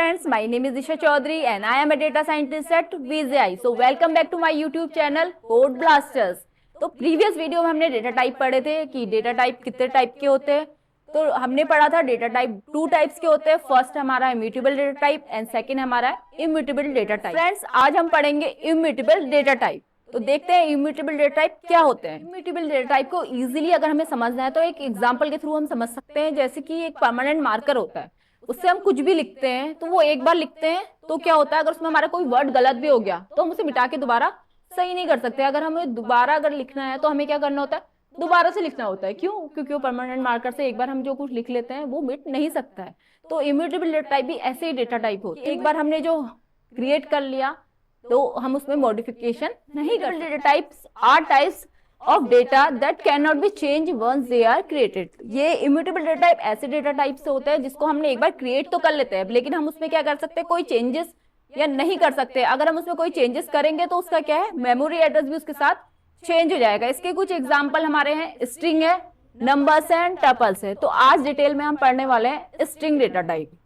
friends, my name is Disha Chaudhary and I am a data scientist at VZI. So welcome back to my YouTube channel Code Blasters. तो previous video में हमने data type पढ़े थे कि data type कितने type के होते हैं। तो हमने पढ़ा था डेटा टाइप 2 टाइप्स के होते हैं। फर्स्ट हमारा immutable data type and second हमारा इम्यूटेबल डेटा टाइप। फ्रेंड्स, आज हम पढ़ेंगे इम्यूटेबल डेटा टाइप। तो देखते हैं इम्यूटेबल डेटा टाइप क्या होते हैं। इम्यूटेबल डेटा टाइप को इजीली अगर हमें समझना है तो एक एग्जांपल के थ्रू हम समझ सकते हैं। जैसे कि एक परमानेंट मार्कर होता है, उससे हम कुछ भी लिखते हैं तो वो एक बार लिखते हैं तो क्या होता है, अगर उसमें हमारा कोई वर्ड गलत भी हो गया तो हम उसे मिटा के दोबारा सही नहीं कर सकते। अगर हमें दोबारा अगर लिखना है तो हमें क्या करना होता है, दोबारा से लिखना होता है। क्यों? क्योंकि वो परमानेंट मार्कर से एक बार हम जो कुछ लिख लेते हैं वो मिट नहीं सकता है। तो इम्यूटेबल डेटा टाइप भी ऐसे ही डेटा टाइप होता है। एक बार हमने जो क्रिएट कर लिया तो हम उसमें मॉडिफिकेशन नहीं कर। Data types are types of data that cannot be changed once they are created। ये immutable data type ऐसे डेटा टाइप से होते हैं जिसको हमने एक बार क्रिएट तो कर लेते हैं, लेकिन हम उसमें क्या कर सकते हैं, कोई चेंजेस या नहीं कर सकते। अगर हम उसमें कोई चेंजेस करेंगे तो उसका क्या है, मेमोरी एड्रेस भी उसके साथ चेंज हो जाएगा। इसके कुछ एग्जाम्पल हमारे हैं, स्ट्रिंग है, नंबर्स है, टपल्स है। तो आज डिटेल में हम पढ़ने वाले हैं स्ट्रिंग डेटा टाइप।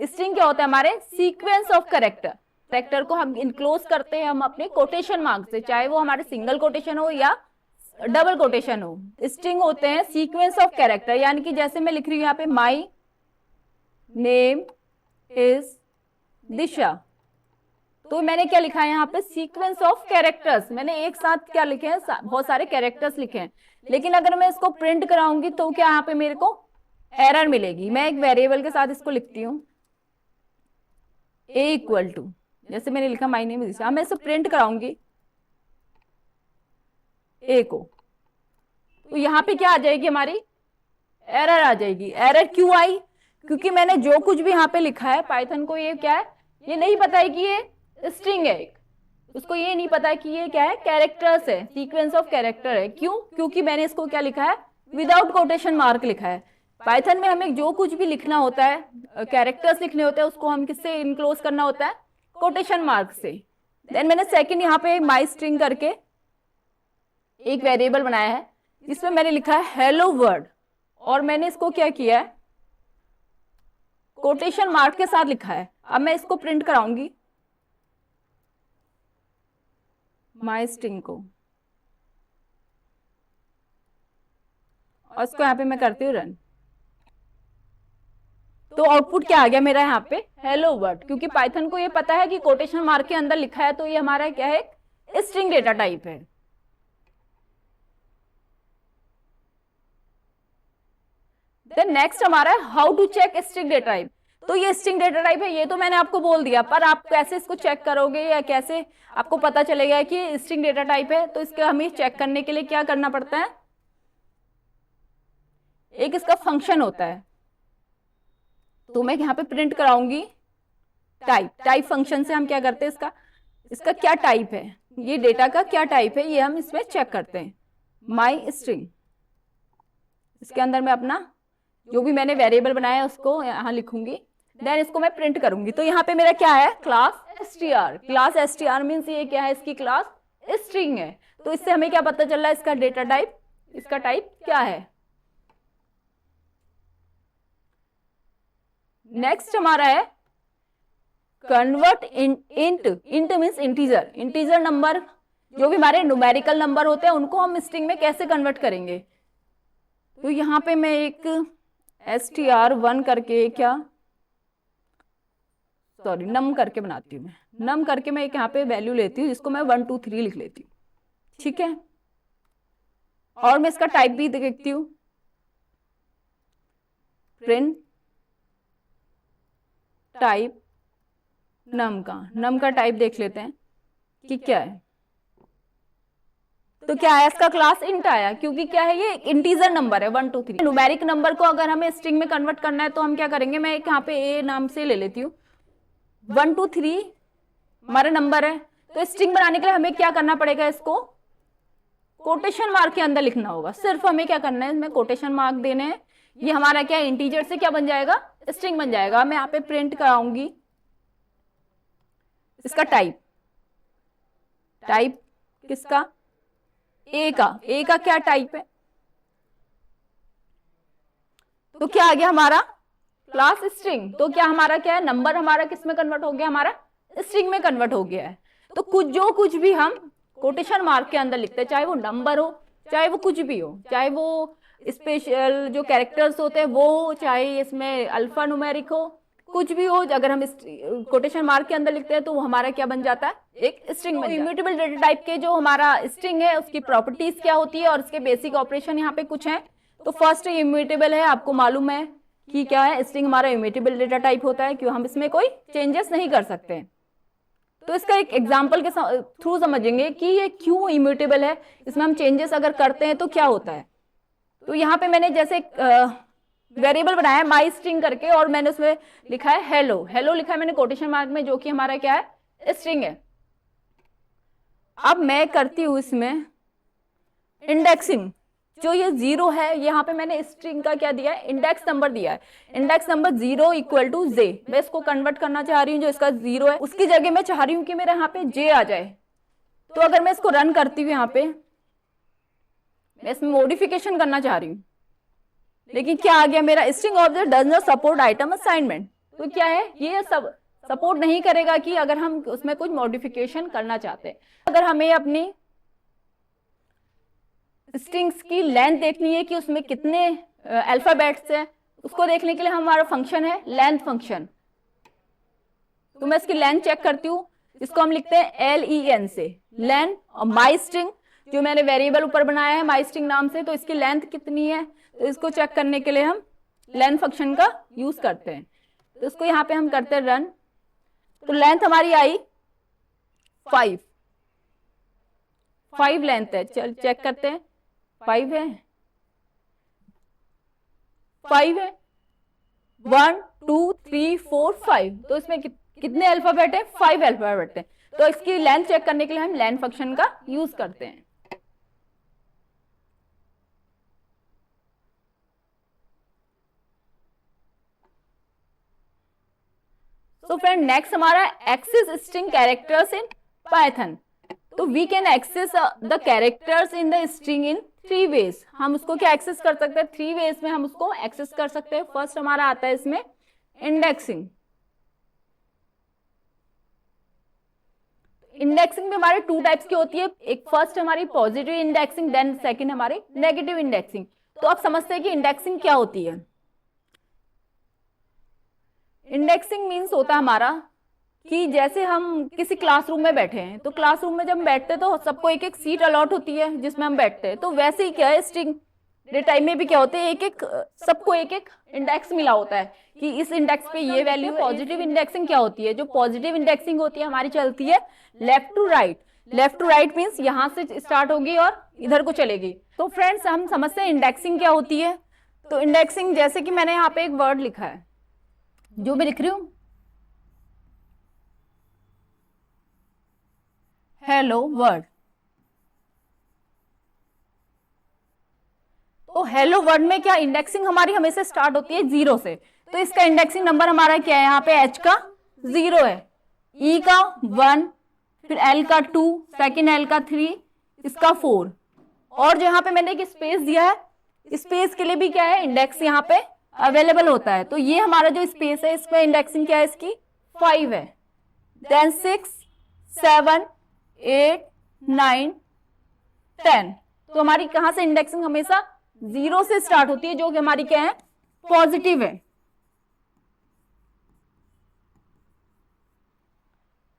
स्ट्रिंग क्या होता है, हमारे सीक्वेंस ऑफ कैरेक्टर। कैरेक्टर को हम इनक्लोज करते हैं हम अपने कोटेशन मार्क से, चाहे वो हमारे सिंगल कोटेशन हो या डबल कोटेशन हो। स्ट्रिंग होते हैं सीक्वेंस ऑफ कैरेक्टर, यानी कि जैसे मैं लिख रही हूँ यहाँ पे माई नेम इज दिशा, तो मैंने क्या लिखा है यहाँ पे, सीक्वेंस ऑफ कैरेक्टर्स। मैंने एक साथ क्या लिखे हैं, बहुत सारे कैरेक्टर्स लिखे हैं। लेकिन अगर मैं इसको प्रिंट कराऊंगी तो क्या यहाँ पे मेरे को एरर मिलेगी। मैं एक वेरिएबल के साथ इसको लिखती हूँ, ए इक्वल टू, जैसे मैंने लिखा माई नेम इज दिशा, मैं इसे प्रिंट कराऊंगी ए को, तो यहाँ पे क्या आ जाएगी, हमारी एरर आ जाएगी। एरर क्यों आई? क्योंकि मैंने जो कुछ भी यहाँ पे लिखा है, पाइथन को ये क्या है, ये नहीं पता है कि ये स्ट्रिंग है, उसको ये नहीं पता है कि ये क्या है, कैरेक्टर्स है, सीक्वेंस ऑफ कैरेक्टर है। क्यों? क्योंकि मैंने इसको क्या लिखा है, विदाउट कोटेशन मार्क लिखा है। पाइथन में हमें जो कुछ भी लिखना होता है, कैरेक्टर्स लिखने होते हैं, उसको हम किससे इनक्लोज करना होता है, कोटेशन मार्क से। देन मैंने सेकंड यहाँ पे माई स्ट्रिंग करके एक वेरिएबल बनाया है जिसमें मैंने लिखा है हेलो वर्ड, और मैंने इसको क्या किया है, कोटेशन मार्क के साथ लिखा है। अब मैं इसको प्रिंट कराऊंगी माई स्ट्रिंग को, और इसको यहाँ पे मैं करती हूँ रन, तो आउटपुट क्या आ गया मेरा यहाँ पे, हेलो वर्ड। क्योंकि पाइथन को ये पता है कि कोटेशन मार्क के अंदर लिखा है तो ये हमारा क्या है, स्ट्रिंग डेटा टाइप है। देन नेक्स्ट हमारा है how to check string data type. तो ये स्ट्रिंग डेटा टाइप है, ये तो मैंने आपको बोल दिया, पर आप कैसे इसको चेक करोगे या कैसे आपको पता चलेगा कि स्ट्रिंग डेटा टाइप है। तो इसके हमें चेक करने के लिए क्या करना पड़ता है, एक इसका फंक्शन होता है। तो मैं यहाँ पे प्रिंट कराऊंगी टाइप। टाइप फंक्शन से हम क्या करते हैं, इसका क्या टाइप है, ये डेटा का क्या टाइप है, ये हम इसमें चेक करते हैं। माई स्ट्रिंग, इसके अंदर मैं अपना जो भी मैंने वेरिएबल बनाया है उसको यहाँ लिखूंगी। देन इसको मैं प्रिंट करूंगी। तो यहाँ पे मेरा क्या है, class STR. Class STR means ये क्या है, इसकी क्लास स्ट्रिंग है। तो इससे हमें क्या पता चल रहा है, इसका डेटा टाइप, इसका टाइप क्या है। नेक्स्ट हमारा है convert int. Int means integer. Integer number, जो भी हमारे न्यूमेरिकल नंबर होते हैं उनको हम स्ट्रिंग में कैसे कन्वर्ट करेंगे। तो यहाँ पे मैं एक str1 करके नम करके बनाती हूँ। मैं नम करके मैं एक यहाँ पे वैल्यू लेती हूँ जिसको मैं 1 2 3 लिख लेती हूँ, ठीक है। और मैं इसका टाइप भी देखती हूँ, प्रिंट टाइप नम का टाइप देख लेते हैं कि क्या है। तो क्या है, इसका क्लास इंट आया, क्योंकि क्या है, ये इंटीजर नंबर है 1 2 3। न्यूमेरिक नंबर को अगर हमें स्ट्रिंग में कन्वर्ट करना है तो हम क्या करेंगे, मैं एक यहाँ पे ए नाम से ले लेती हूँ, 1 2 3 हमारा नंबर है। तो स्ट्रिंग बनाने के लिए हमें क्या करना पड़ेगा, इसको कोटेशन मार्क के अंदर लिखना होगा। सिर्फ हमें क्या करना है, इसमें कोटेशन मार्क देने हैं। ये हमारा क्या है, इंटीजर से क्या बन जाएगा, स्ट्रिंग बन जाएगा। मैं यहाँ पे प्रिंट कराऊंगी इसका टाइप। टाइप किसका, ए का क्या टाइप है, तो क्या आ गया हमारा क्लास स्ट्रिंग, तो क्या हमारा क्या है, नंबर हमारा किस में कन्वर्ट हो गया, हमारा स्ट्रिंग में कन्वर्ट हो गया है। तो कुछ भी हम कोटेशन मार्क के अंदर लिखते हैं, चाहे वो नंबर हो, चाहे वो कुछ भी हो, चाहे वो स्पेशल जो कैरेक्टर्स होते हैं वो, चाहे इसमें अल्फा न्यूमेरिक हो, कुछ भी हो, अगर हम कोटेशन मार्क के अंदर लिखते हैं तो वो हमारा क्या बन जाता है, एक स्ट्रिंग बन जाता है। इम्यूटेबल डेटा टाइप के जो हमारा स्ट्रिंग है उसकी प्रॉपर्टीज क्या होती है और उसके बेसिक ऑपरेशन यहाँ पे कुछ है। तो फर्स्ट इम्यूटेबल है, आपको मालूम है कि क्या है, स्ट्रिंग हमारा इम्यूटेबल डेटा टाइप होता है, क्यों, हम इसमें कोई चेंजेस नहीं कर सकते। तो इसका एक एग्जाम्पल के थ्रू समझेंगे कि ये क्यों इम्यूटेबल है, इसमें हम चेंजेस अगर करते हैं तो क्या होता है। तो यहाँ पे मैंने जैसे वेरिएबल बनाया है माई स्ट्रिंग करके, और मैंने उसमें लिखा है हेलो, हेलो लिखा है मैंने कोटेशन मार्क में, जो कि हमारा क्या है, स्ट्रिंग है। अब मैं करती हूं इसमें इंडेक्सिंग, जो ये 0 है, यहाँ पे मैंने स्ट्रिंग का क्या दिया है, इंडेक्स नंबर दिया है, इंडेक्स नंबर 0 इक्वल टू जे। मैं इसको कन्वर्ट करना चाह रही हूँ, जो इसका 0 है उसकी जगह मैं चाह रही हूँ कि मेरे यहाँ पे जे आ जाए। तो अगर मैं इसको रन करती हूँ, यहाँ पे मैं इसमें मॉडिफिकेशन करना चाह रही हूँ, लेकिन क्या आ गया, मेरा string object does not support item assignment. तो क्या है, ये सब सपोर्ट नहीं करेगा कि अगर हम उसमें कुछ मॉडिफिकेशन करना चाहते हैं। अगर हमें अपनी स्ट्रिंग्स की लेंथ देखनी है कि उसमें कितने अल्फाबेट्स हैं, उसको देखने के लिए हमारा फंक्शन है लेंथ फंक्शन। तो मैं इसकी लेंथ चेक करती हूँ, इसको हम लिखते हैं LEN से, लेंथ। और माई स्ट्रिंग जो मैंने वेरिएबल ऊपर बनाया है माई स्ट्रिंग नाम से, तो इसकी लेंथ कितनी है, तो इसको चेक करने के लिए हम लेंथ फंक्शन का यूज करते हैं। तो इसको यहाँ पे हम करते हैं रन, तो लेंथ हमारी आई 5 लेंथ है, चल चेक करते हैं, 5 है, 1 2 3 4 5, तो इसमें कितने अल्फाबेट है, 5 अल्फाबेट है। तो इसकी लेंथ चेक करने के लिए हम लेंथ फंक्शन का यूज करते हैं। तो फ्रेंड नेक्स्ट हमारा access string characters in Python. तो we can access the characters in the string in 3 ways. हम उसको क्या एक्सेस कर सकते हैं, 3 वेज में हम उसको एक्सेस कर सकते हैं। फर्स्ट हमारा आता है इसमें इंडेक्सिंग। इंडेक्सिंग में हमारे 2 टाइप्स की होती है, एक फर्स्ट हमारी पॉजिटिव इंडेक्सिंग, देन सेकंड हमारी नेगेटिव इंडेक्सिंग। तो आप समझते हैं कि इंडेक्सिंग क्या होती है। इंडेक्सिंग मीन्स होता है हमारा कि जैसे हम किसी क्लासरूम में बैठे हैं, तो क्लासरूम में जब हम बैठते हैं तो सबको एक एक सीट अलॉट होती है जिसमें हम बैठते हैं। तो वैसे ही क्या है, स्ट्रिंग डेटा टाइप में भी क्या होते हैं, एक एक सबको एक एक इंडेक्स मिला होता है कि इस इंडेक्स पे ये वैल्यू। पॉजिटिव इंडेक्सिंग क्या होती है, जो पॉजिटिव इंडेक्सिंग होती है हमारी चलती है left to right. Left to right means यहाँ से स्टार्ट होगी और इधर को चलेगी। तो फ्रेंड्स हम समझते हैं इंडेक्सिंग क्या होती है। तो इंडेक्सिंग जैसे कि मैंने यहाँ पे एक वर्ड लिखा है, जो मैं लिख रही हूं हेलो वर्ड। तो हेलो वर्ड में क्या इंडेक्सिंग हमारी हमेशा स्टार्ट होती है 0 से। तो इसका इंडेक्सिंग नंबर हमारा क्या है, यहाँ पे H का 0 है, E का 1, फिर L का 2, सेकेंड L का 3, इसका 4। और जो यहाँ पे मैंने एक स्पेस दिया है, स्पेस के लिए भी क्या है, इंडेक्स यहाँ पे अवेलेबल होता है। तो ये हमारा जो स्पेस है इसमें इंडेक्सिंग क्या है, इसकी 5 है, देन 6 7 8 9 10। तो हमारी कहां से इंडेक्सिंग हमेशा 0 से स्टार्ट होती है, जो कि हमारी क्या है, पॉजिटिव है।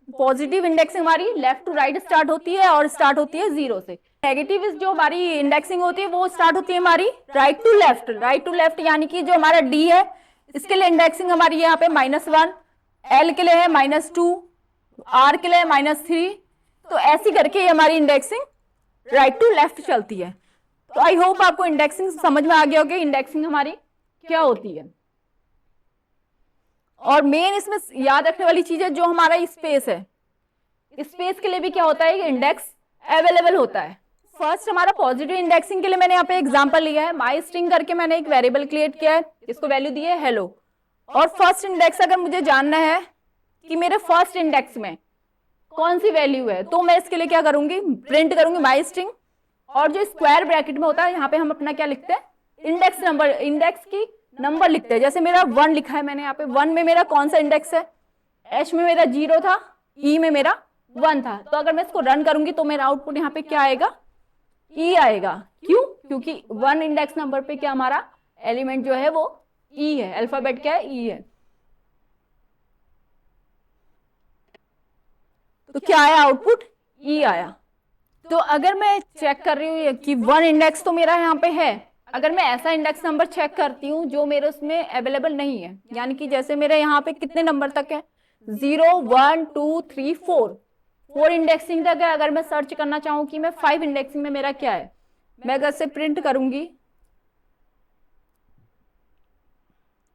पॉजिटिव इंडेक्सिंग हमारी लेफ्ट टू राइट स्टार्ट होती है और स्टार्ट होती है 0 से। नेगेटिव जो हमारी इंडेक्सिंग होती है वो स्टार्ट होती है हमारी right to left. Right to left यानी कि जो हमारा D है इसके लिए इंडेक्सिंग हमारी यहाँ पे -1, L के लिए है -2, R के लिए -3। तो ऐसी करके हमारी इंडेक्सिंग राइट टू लेफ्ट चलती है। तो आई होप आपको इंडेक्सिंग समझ में आ गया होगा, इंडेक्सिंग हमारी क्या होती है। और मेन इसमें याद रखने वाली चीज है जो हमारा स्पेस है, स्पेस के लिए भी क्या होता है, इंडेक्स अवेलेबल होता है। फर्स्ट हमारा पॉजिटिव इंडेक्सिंग के लिए मैंने यहाँ पे एग्जांपल लिया है, माई स्ट्रिंग करके मैंने एक वेरिएबल क्रिएट किया है, इसको वैल्यू दी है हेलो। और फर्स्ट इंडेक्स अगर मुझे जानना है कि मेरे फर्स्ट इंडेक्स में कौन सी वैल्यू है, तो मैं इसके लिए क्या करूंगी, प्रिंट करूंगी माई स्ट्रिंग, और जो स्क्वायर ब्रैकेट में होता है यहाँ पे हम अपना क्या लिखते हैं, इंडेक्स नंबर, इंडेक्स की नंबर लिखते हैं। जैसे मेरा 1 लिखा है मैंने यहाँ पे, 1 में मेरा कौन सा इंडेक्स है, H में मेरा 0 था, E में मेरा 1 था। तो अगर मैं इसको रन करूंगी तो मेरा आउटपुट यहाँ पे क्या आएगा, E आएगा। क्यों? क्योंकि 1 इंडेक्स नंबर पे क्या हमारा एलिमेंट जो है वो E है, अल्फाबेट क्या है, E है। तो क्या आया आउटपुट, E आया। तो अगर मैं चेक कर रही हूँ कि 1 इंडेक्स तो मेरा यहाँ पे है, अगर मैं ऐसा इंडेक्स नंबर चेक करती हूँ जो मेरे उसमें अवेलेबल नहीं है, यानी कि जैसे मेरे यहाँ पे कितने नंबर तक है, 0 1 2 3 4 इंडेक्सिंग तक है। अगर मैं सर्च करना चाहूँ कि मैं 5 इंडेक्सिंग में मेरा क्या है, मैं अगर से प्रिंट करूंगी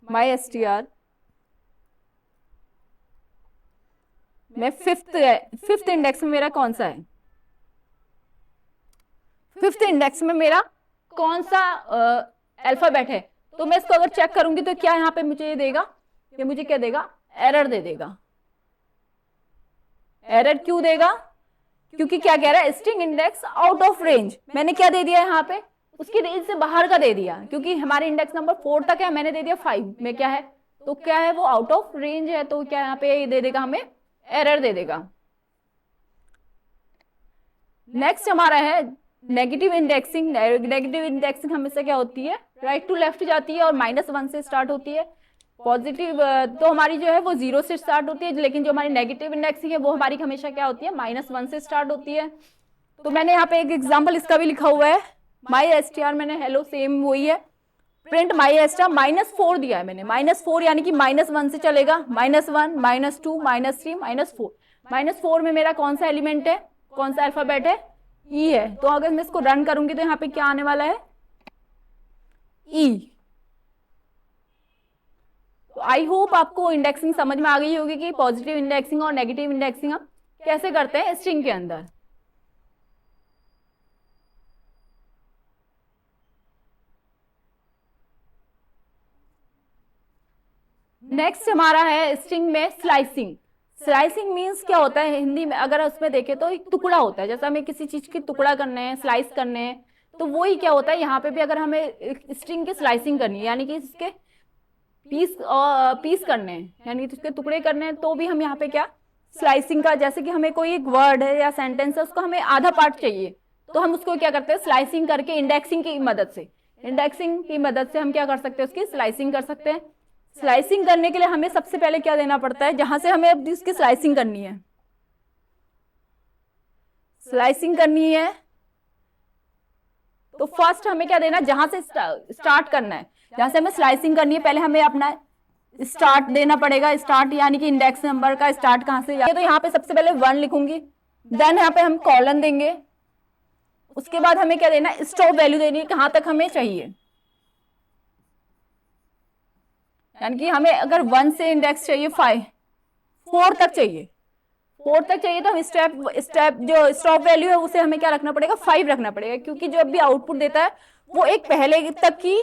MyStr, मैं फिफ्थ इंडेक्स में मेरा कौन सा है, फिफ्थ इंडेक्स में मेरा कौन सा अल्फाबेट है, तो मैं इसको अगर चेक करूंगी तो क्या यहाँ पे मुझे ये देगा, ये मुझे क्या देगा, एरर दे देगा। एरर क्यों देगा, क्योंकि क्या कह रहा है, string index out of range. मैंने क्या दे दिया यहाँ पे, उसकी रेंज से बाहर का दे दिया, क्योंकि हमारे इंडेक्स नंबर 4 तक है, मैंने दे दिया 5 में क्या है, तो क्या है वो आउट ऑफ रेंज है। तो क्या यहाँ पे दे देगा, हमें एरर दे देगा। नेक्स्ट हमारा है नेगेटिव इंडेक्सिंग। नेगेटिव इंडेक्सिंग हमेशा क्या होती है, राइट टू लेफ्ट जाती है और -1 से स्टार्ट होती है। पॉजिटिव तो हमारी जो है वो 0 से स्टार्ट होती है, लेकिन जो हमारी नेगेटिव इंडेक्सिंग है वो हमारी हमेशा क्या होती है, -1 से स्टार्ट होती है। तो मैंने यहाँ पे एक एग्जाम्पल इसका भी लिखा हुआ है, MyStr मैंने हेलो सेम वही है, प्रिंट MyStr -4 दिया है मैंने, -4 यानी कि -1 से चलेगा, -1 -2 -3 -4। -4 में मेरा कौन सा एलिमेंट है, कौन सा अल्फाबेट है, E है। तो अगर मैं इसको रन करूंगी तो यहाँ पे क्या आने वाला है, E। तो आई होप आपको इंडेक्सिंग समझ में आ गई होगी कि पॉजिटिव इंडेक्सिंग और नेगेटिव इंडेक्सिंग हम कैसे करते हैं स्ट्रिंग के अंदर। नेक्स्ट हमारा है स्ट्रिंग में स्लाइसिंग। स्लाइसिंग मीन्स क्या होता है हिंदी में, अगर उसमें देखें तो एक टुकड़ा होता है, जैसे हमें किसी चीज की टुकड़ा करने हैं, स्लाइस करने हैं, तो वही क्या होता है यहाँ पे भी, अगर हमें स्ट्रिंग की स्लाइसिंग करनी है, यानी कि इसके पीस करने हैं, यानी कि उसके टुकड़े करने हैं, तो भी हम यहाँ पे क्या स्लाइसिंग का, जैसे कि हमें कोई एक वर्ड है या सेंटेंस है, उसको हमें आधा पार्ट चाहिए, तो हम उसको क्या करते हैं, स्लाइसिंग करके इंडेक्सिंग की मदद से, हम क्या कर सकते हैं, उसकी स्लाइसिंग कर सकते हैं। स्लाइसिंग करने के लिए हमें सबसे पहले क्या देना पड़ता है, जहां से हमें अब इसकी स्लाइसिंग करनी है, तो फर्स्ट हमें क्या देना, जहां से स्टार्ट करना है, जहां से हमें स्लाइसिंग करनी है, पहले हमें अपना स्टार्ट देना पड़ेगा। स्टार्ट यानी कि इंडेक्स नंबर का स्टार्ट कहां से, तो यहाँ पे सबसे पहले 1 लिखूंगी, देन यहाँ पे हम कॉलन देंगे, उसके बाद हमें क्या देना, स्टॉप वैल्यू देनी है, कहां तक हमें चाहिए, यानी कि हमें अगर 1 से इंडेक्स चाहिए 4 तक चाहिए, तो हम स्टेप जो स्टॉप वैल्यू है उसे हमें क्या रखना पड़ेगा, 5 रखना पड़ेगा, क्योंकि जो भी आउटपुट देता है वो एक पहले तक की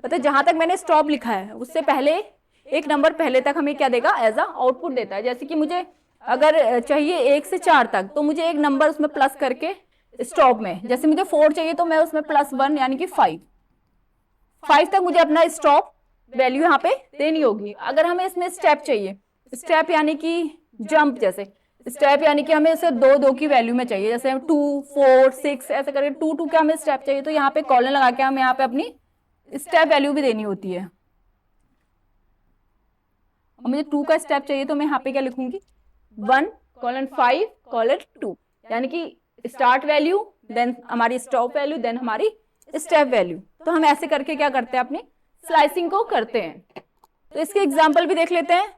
मतलब जहां तक मैंने स्टॉप लिखा है उससे पहले एक नंबर पहले तक हमें क्या देगा, एज अ आउटपुट देता है। जैसे कि मुझे अगर चाहिए 1 से 4 तक, तो मुझे एक नंबर उसमें प्लस करके स्टॉप में, जैसे मुझे 4 चाहिए तो मैं उसमें +1 यानी कि 5 तक मुझे अपना स्टॉप वैल्यू यहाँ पे देनी होगी। अगर हमें इसमें स्टेप चाहिए, स्टेप यानी कि जंप, जैसे स्टेप यानी कि हमें इसे 2 की वैल्यू में चाहिए, जैसे 2 4 6 ऐसे करके 2 का हमें स्टेप चाहिए, तो यहाँ पे कॉलन लगा के हम यहाँ पे अपनी स्टेप वैल्यू भी देनी होती है। और मुझे 2 का स्टेप चाहिए तो मैं यहाँ पे क्या लिखूंगी, 1:5:2, यानी कि स्टार्ट वैल्यू, देन हमारी स्टॉप वैल्यू, देन हमारी स्टेप वैल्यू। तो हम ऐसे करके क्या करते हैं, अपनी स्लाइसिंग को करते हैं। तो इसके एग्जाम्पल भी देख लेते हैं।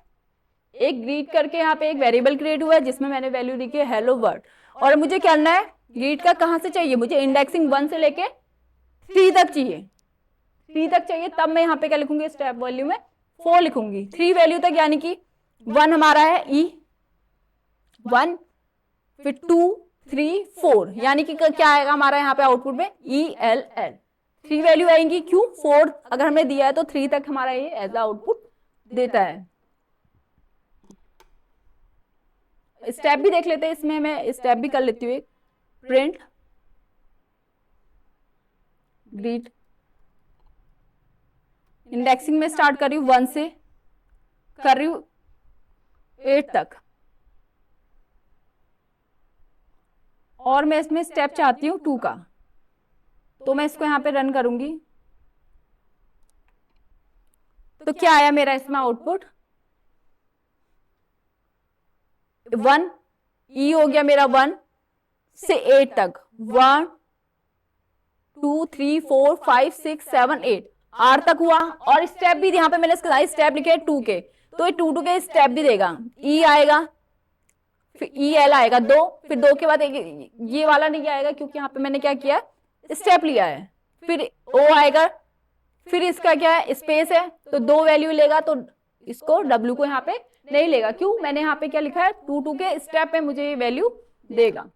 एक ग्रीट करके यहाँ पे एक वेरिएबल क्रिएट हुआ है जिसमें मैंने वैल्यू लिखी है हेलो वर्ल्ड, और मुझे क्या करना है, ग्रीट का कहां से चाहिए, मुझे इंडेक्सिंग 1 से लेके 3 तक चाहिए, तब मैं यहाँ पे क्या लिखूंगी, स्टेप वैल्यू में 4 लिखूंगी, 3 वैल्यू तक, यानी कि 1 हमारा है E 1, फिर 2 3 4, यानी कि क्या आएगा हमारा यहाँ पे आउटपुट में ELL, 3 वैल्यू आएंगी। क्यों, 4 अगर हमें दिया है तो 3 तक हमारा ये एज आउटपुट देता है। स्टेप भी देख लेते हैं, इसमें मैं स्टेप भी कर लेती हूँ, प्रिंट ग्रीट इंडेक्सिंग में स्टार्ट कर रही हूँ 1 से, कर रही हूँ 8 तक, और मैं इसमें स्टेप चाहती हूँ 2 का, तो मैं इसको यहाँ पे रन करूंगी। तो क्या आया मेरा इसमें आउटपुट, 1, ई हो गया मेरा 1 से 8 तक, 1 2 3 4 5 6 7 8, आर तक हुआ। और स्टेप भी यहाँ पे मैंने स्टेप लिखे 2 के, तो ये 2 के स्टेप भी देगा। ई आएगा, फिर ई एल आएगा 2, फिर 2 के बाद एक ये वाला नहीं आएगा क्योंकि यहाँ पे मैंने क्या किया, स्टेप लिया है। फिर ओ आएगा, फिर इसका क्या है, स्पेस है, तो 2 वैल्यू लेगा, तो इसको डब्ल्यू को यहाँ पे नहीं लेगा। क्यों, मैंने यहाँ पे क्या लिखा है, 2 के स्टेप पे मुझे ये वैल्यू देगा।